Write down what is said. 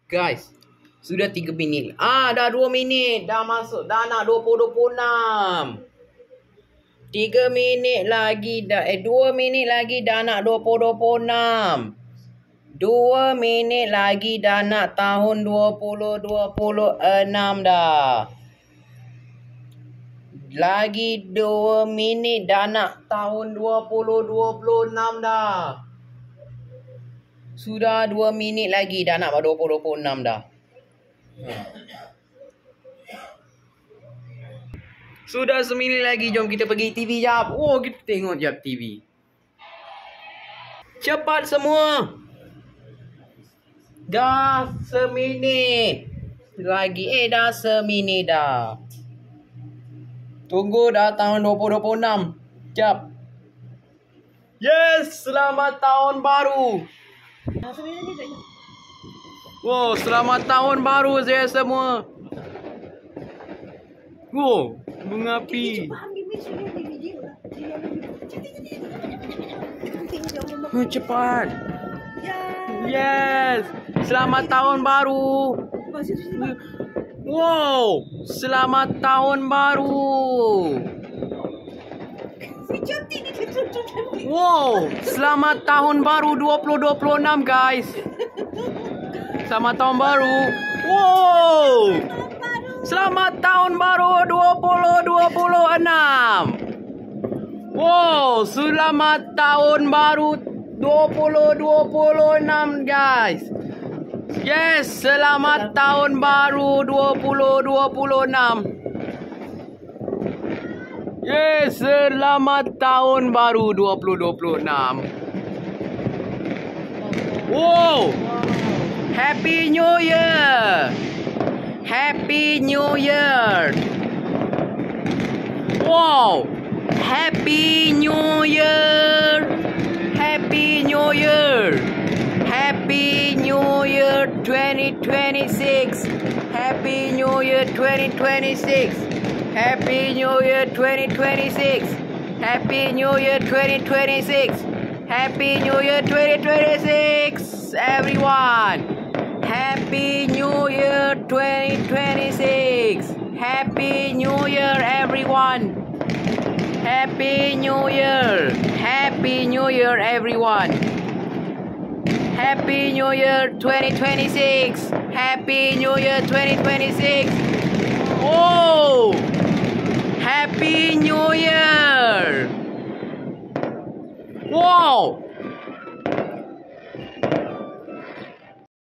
Guys, sudah 3 minit. Dah 2 minit. Dah masuk. Dah nak 20-26. 3 minit lagi dah. 2 minit lagi dah nak 20-26. 2 minit lagi dah nak tahun 2026 dah. Lagi 2 minit dah nak tahun 2026 dah. Sudah 2 minit lagi dah nak 2026 dah. Sudah seminit lagi. Jom kita pergi TV jap. Oh, kita tengok jap TV. Cepat semua. Dah seminit lagi. Dah seminit dah. Tunggu dah tahun 2026. Jap. Yes, selamat tahun baru. Wow, selamat tahun baru saya semua. Wow, bunga api. Cepat. Yes, selamat tahun baru. Wow, selamat tahun baru. Wow, selamat tahun baru 2026 guys. Selamat tahun baru. Wow, selamat tahun baru 2026. Wow, selamat tahun baru 2026 guys. Yes, selamat tahun baru 2026. Yes, selamat tahun baru 2026. Wow, Happy New Year. Happy New Year. Wow, Happy New Year. Happy New Year. Happy New Year 2026. Happy New Year 2026. Happy New Year 2026. Happy New Year 2026. Happy New Year 2026. Everyone. Happy New Year 2026. Happy New Year everyone. Happy New Year. Happy New Year everyone. Happy New Year 2026. Happy New Year 2026. Oh! Happy New Year! Wow!